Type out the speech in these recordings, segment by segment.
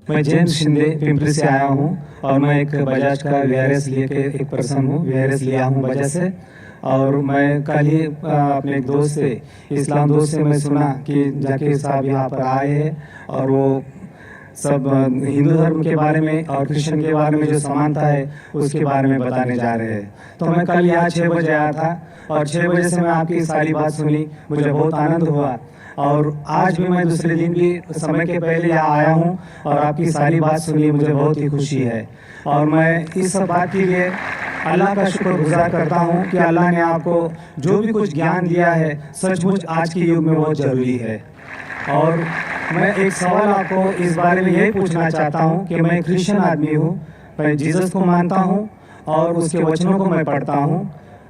मैं जेम्स शिंदे पिंपरी से आया हूँ और मैं एक बजाज का वीआरएस लिए के एक पर्सन हूँ। वीआरएस लिया हूँ बजाज से। और मैं कल ही अपने एक दोस्त से, इस्लाम दोस्त से मैं सुना कि जाकिर साहब यहाँ पर आए हैं और वो सब हिंदू धर्म के बारे में और क्रिश्चियन के बारे में जो समानता है उसके बारे में बताने जा रहे हैं। तो मैं कल यहाँ 6 बजे आया था और 6 बजे से मैं आपकी सारी बात सुनी, मुझे बहुत आनंद हुआ। और आज भी मैं दूसरे दिन भी समय के पहले यहाँ आया हूँ और आपकी सारी बात सुनी, मुझे बहुत ही खुशी है। और मैं इस सब बात के लिए अल्लाह का शुक्रगुजार करता हूँ कि अल्लाह ने आपको जो भी कुछ ज्ञान दिया है सचमुच आज के युग में बहुत ज़रूरी है। और मैं एक सवाल आपको इस बारे में यही पूछना चाहता हूँ कि मैं क्रिश्चियन आदमी हूँ, मैं जीसस को मानता हूँ और उसके वचनों को मैं पढ़ता हूँ।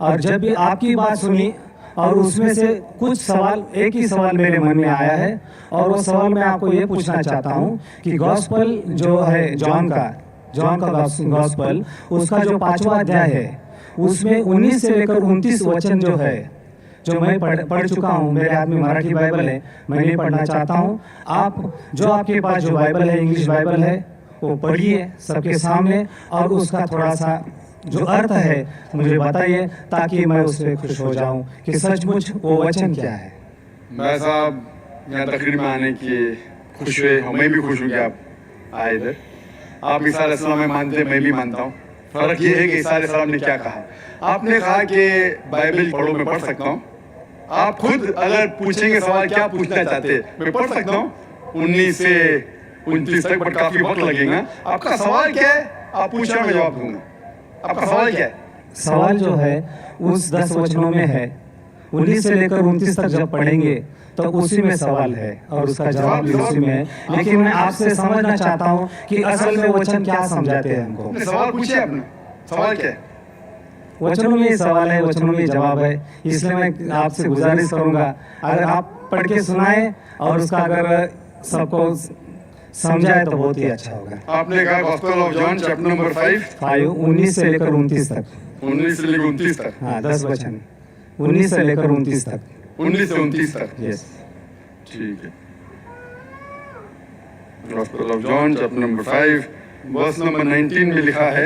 और जब भी आपकी बात सुनी और उसमें से कुछ सवाल, एक ही सवाल मेरे मन में आया है और वो सवाल मैं आपको ये पूछना चाहता हूँ कि गॉस्पल जो है जॉन का गॉस्पल, उसका जो 5वां अध्याय है उसमें 19 से लेकर 29 वचन जो है, जो मैं पढ़ चुका हूँ, मेरे हाथ में मराठी बाइबल है, मैं नहीं पढ़ना चाहता हूँ। आप जो आपके पास जो बाइबल है, इंग्लिश बाइबल है, वो पढ़िए सबके सामने और उसका थोड़ा सा जो अर्थ है मुझे बताइए ताकि मैं उससे खुश हो जाऊं कि सचमुच वो वचन क्या है। मैं साहब यहाँ तकरीर में आने की खुश हुए, मैं भी खुश हूँ कि आप आए इधर। आप ईसा अलैहिस्सलाम में मानते हैं, मैं भी मानता हूँ। फर्क ये है कि ईसा अलैहिस्सलाम ने क्या कहा। आपने कहा कि बाइबल पढ़ो, मैं पढ़ सकता हूँ। आप खुद अगर पूछेंगे सवाल क्या पूछना चाहते हैं, मैं पढ़ सकता हूँ 19 से 29 तक, बट काफी वक्त लगेगा। आपका सवाल क्या है, आप पूछना, मैं जवाब दूंगा। आपका सवाल क्या है? सवाल जो है उस 10 वचनों में है, 19 से लेकर 29 तक जब पढ़ेंगे तो उसी में सवाल है और उसका जवाब भी उसी में है। लेकिन मैं आपसे समझना चाहता हूँ कि असल में वचन क्या समझाते हैं हमको। सवाल पूछिए आपने, सवाल क्या है? वचनों में सवाल है, वचनों में जवाब है। इसलिए मैं आपसे गुजारिश करूंगा अगर आप पढ़ के सुनाए और उसका अगर सबको समझाए तो बहुत ही अच्छा होगा। आपने कहा gospel of John chapter number 5 19 से लेकर 29 तक। 19 से लेकर 29 तक, हाँ 10 वचन, 19 से लेकर 29 तक। 19 से 29 तक, यस ठीक है। Gospel of John chapter number 5 verse number 19 में लिखा है,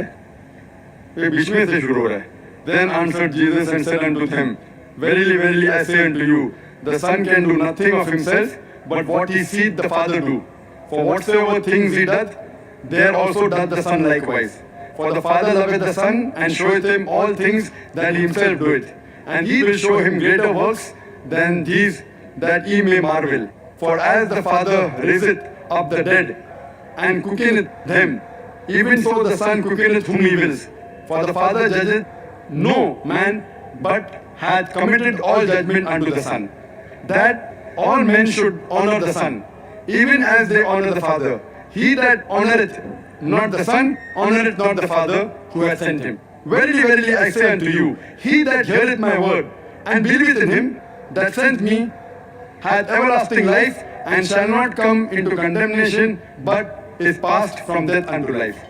ये बीच में से शुरू हो रहा है। Then answered Jesus and said unto them, Verily, verily, I say unto you, the Son can do nothing of himself, but what he seeth the Father do. For whatsoever things he doth, there also doth the Son likewise. For the Father loveth the Son, and showeth him all things that he himself doeth. And he will show him greater works than these, that ye may marvel. For as the Father raiseth up the dead, and quickeneth them, even so the Son quickeneth whom he wills. For the Father judgeth no man, but hath committed all judgment unto the Son, that all men should honor the Son, even as they honor the Father. He that honoureth not the Son honoureth not the Father who hath sent him. Verily, verily, I say unto you, he that heareth my word, and believeth in him that sent me, hath everlasting life, and shall not come into condemnation, but is passed from death unto life.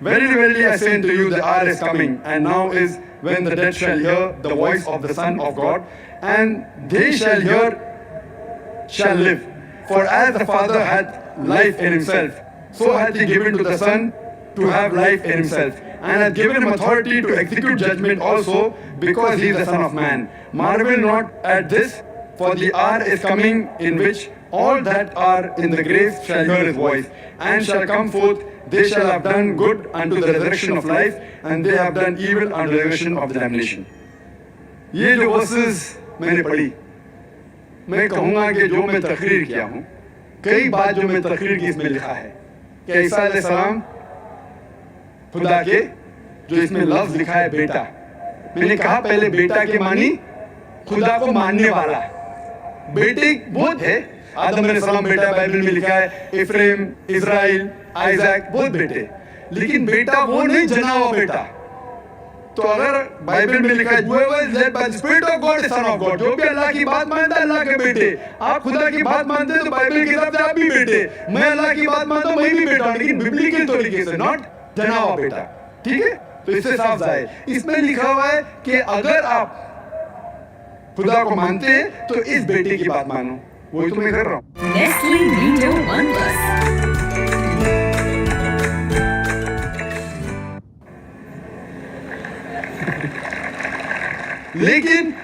Verily, verily, I say unto you, the hour is coming, and now is, when the dead shall hear the voice of the Son of God, and they shall live. For as the Father hath life in himself, so hath he given to the Son to have life in himself, and hath given him authority to execute judgment also, because he is the Son of Man. Marvel not at this, for the hour is coming in which all that are in the graves shall hear his voice, and shall come forth. They shall have done good unto the resurrection of life, and they have done evil unto the resurrection of the damnation. ये जो versus मैंने पढ़ी, मैं कहूँगा कि जो मैं तकरीर किया हूँ, कई बात जो मैं तकरीर की इसमें लिखा है कि ईसा अलैहिस्सलाम खुदा के, जो इसमें लफ्ज लिखा है बेटा, मैंने कहा पहले बेटा के मानी खुदा को मानने वाला। बेटे बहुत है, आदम अलैहिस्सलाम बेटा बाइबल में लिखा है, इफ्रेम, इज़राइल, आइजैक, बहुत बेटे, लेकिन बेटा वो नहीं जना हुआ बेटा। तो अगर बाइबल में लिखा है whoever is led by the spirit of God is son of God, जो भी अल्लाह की बात मानता है अल्लाह के बेटे। आप खुदा की बात मानते हैं तो बाइबल के हिसाब से आप भी बेटे, मैं अल्लाह की बात मानता हूँ मैं भी बेटा हूँ, लेकिन बिब्लिकल तरीके से, नॉट जना हुआ बेटा। ठीक है, तो इससे साफ जाए, इसमें लिखा हुआ है कि अगर आप खुदा को मानते हैं तो इस बेटे की बात मानो। वही तो मैं कर रहा हूँ। Nestle Media One Plus. लेकिन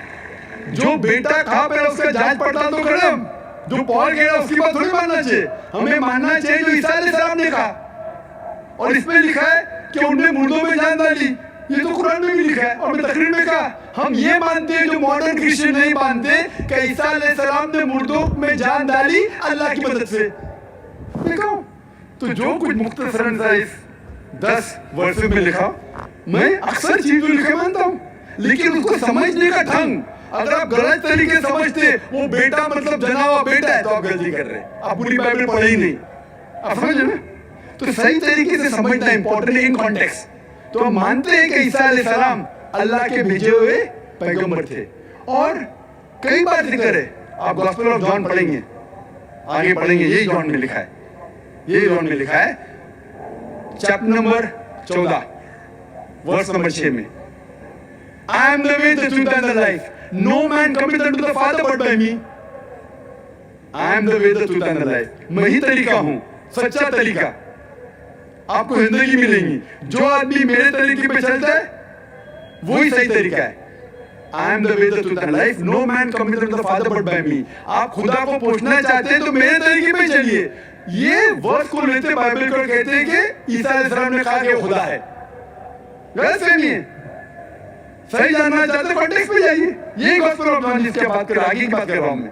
जो बेटा कहाँ पे उसका जांच पड़ताल तो करें हम। जो पॉल कह रहा है उसकी बात थोड़ी मानना चाहिए, हमें मानना चाहिए जो ईसा अलैहिस्सलाम ने कहा। और इसमें लिखा है कि उनने मुर्दों में जान डाली, ये तो कुरान में भी लिखा है। और मैं तकरीर में कहा हम ये मानते हैं जो मॉडर्न क्रिश्चियन नहीं मानते कि ईसा अलैहिस्सलाम ने मुर्दों में जान डाली अल्लाह की मदद से। देखो तो जो कुछ मुख्तसरन सा इस 10 वर्षों में लिखा, मैं अक्सर चीजों लिखे मानता हूँ, लेकिन उसको समझने का ढंग अगर आप गलत तरीके से समझते वो बेटा मतलब जना हुआ बेटा है तो आप गलती कर रहे हैं, आप पूरी बाइबल पढ़े ही नहीं। आप समझ रहे ना? तो सही तरीके से समझना इंपॉर्टेंट है इन कॉन्टेक्स्ट। तो हम मानते हैं कि ईसा अलैहिस्सलाम अल्लाह के भेजे हुए पैगंबर थे और कई बार जिक्र है। आप गॉस्पेल ऑफ जॉन पढ़ेंगे, आगे पढ़ेंगे, यही जॉन में लिखा है, यही जॉन में लिखा है चैप्टर नंबर 14 वर्स नंबर 6 में, I am the way the truth and the life, no man coming unto the father but by me. I am the way the truth and the life, मैं ही तरीका हूं, सच्चा तरीका, आपको जिंदगी मिलेगी। जो आदमी मेरे तरीके पे चलता है वही सही तरीका है। I am the way the truth and life, no man coming unto the father but by me. आप खुदा को पहुंचना चाहते हैं तो मेरे तरीके पे चलिए। ये वर्ड को लेते बाइबल को कहते हैं कि ईसा अलैहिस्सलाम ने कहा कि खुदा है, गलत फहमी है। सही जानना चाहते कॉन्टेक्स्ट पे जाइए, यही गॉस्पेल ऑफ जॉन जिसकी बात कर रहा हूं, आगे की बात कर रहा हूं मैं,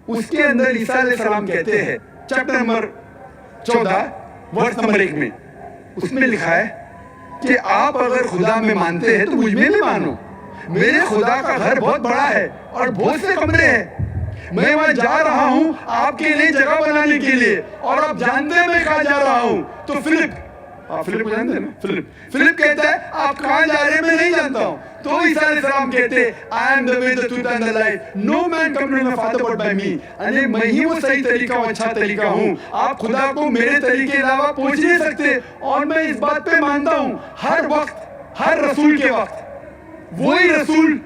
उसके अंदर ईसा अलैहिस्सलाम कहते हैं चैप्टर नंबर 14 वर्स नंबर 1 में, उसमें लिखा है कि आप अगर खुदा में मानते हैं तो मुझ में भी मानो। मेरे खुदा का घर बहुत बड़ा है और बहुत से कमरे हैं, मैं वहां जा रहा हूं आपके लिए जगह बनाने के लिए, और आप जानते हैं मैं कहां जा रहा हूं। तो फिलिप, आप फिलिप को जानते हैं ना? फिलिप कहता है आप कहां जा रहे हैं मैं नहीं जानता हूं। तो ईसा अलैहिस्सलाम कहते हैं I am the way the truth and the life, no man come to the father but by me. अरे मैं ही वो सही तरीका हूं, अच्छा तरीका हूं। आप खुदा को मेरे तरीके के अलावा पहुंच नहीं सकते। और मैं इस बात पे मानता हूं हर वक्त, हर रसूल के वक्त वही रसूल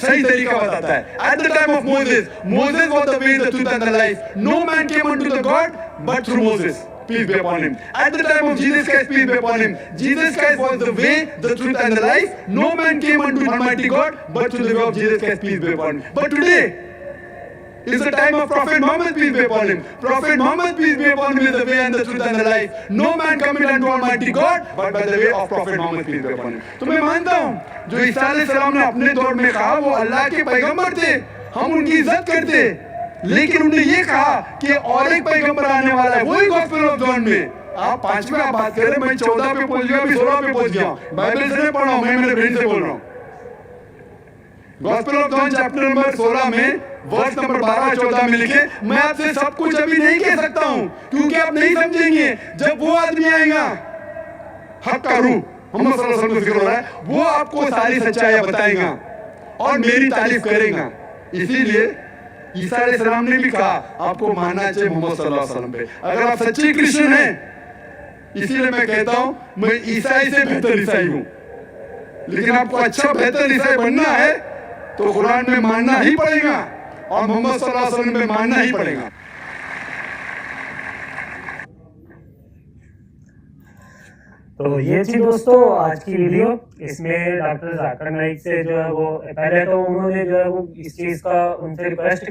सही तरीका बताता है। At the time of Moses, Moses was the way the truth and the life, no man came unto the God but through Moses, peace be upon him. At the time of Jesus Christ, peace be upon him, Jesus Christ was the way, the truth and the life. No man came unto Almighty God but through the way of Jesus Christ, peace be upon him. But today is the time of Prophet Muhammad, peace be upon him. Prophet Muhammad, peace be upon him, is the way and the truth and the life. No man cometh unto Almighty God but by the way of Prophet Muhammad, peace be upon him. तो मैं मानता हूँ जो ईसा अलैहिस्सलाम ने अपने दौर में कहा वो अल्लाह के पैगंबर थे, हम उनकी इज्जत करते, लेकिन उन्होंने ये कहा कि और एक पैगंबर आने वाला है, वही गॉस्पेल ऑफ जॉन में। आप 5वें आप बात कर रहे हैं, मैं 14 पे पहुंच गया, अभी 16 पे पहुंच गया, बाइबल से नहीं पढ़ रहा हूं, मैं मेरे ब्रेन से बोल रहा हूं। Gospel of John chapter number 16 में वर्स नंबर 12-14 में लिखे, मैं आपसे सब कुछ अभी नहीं कह सकता हूं क्योंकि आप नहीं समझेंगे। जब वो आदमी आएगा, हक का रूह मोहम्मद सल्लल्लाहु अलैहि वसल्लम का जिक्र हो रहा है, वो आपको सारी सच्चाइयां बताएगा और मेरी तारीफ करेगा। इसीलिए ईसा अलैहिस्सलाम ने भी कहा आपको मानना चाहिए मोहम्मद सल्लल्लाहु अलैहि वसल्लम पे, अगर आप सच्चे क्रिश्चियन हैं। इसीलिए मैं कहता हूं मैं ईसाई से बेहतर ईसाई हूं, लेकिन आपको अच्छा बेहतर ईसाई बनना है तो कुरान में मानना ही पड़ेगा और मोहम्मद सल्लल्लाहु अलैहि वसल्लम में मानना ही पड़ेगा। तो ये थी दोस्तों आज की वीडियो। इसमें डॉक्टर जाकिर नाइक से जो है वो पहले तो उन्होंने जो है वो इस चीज का उनसे रिक्वेस्ट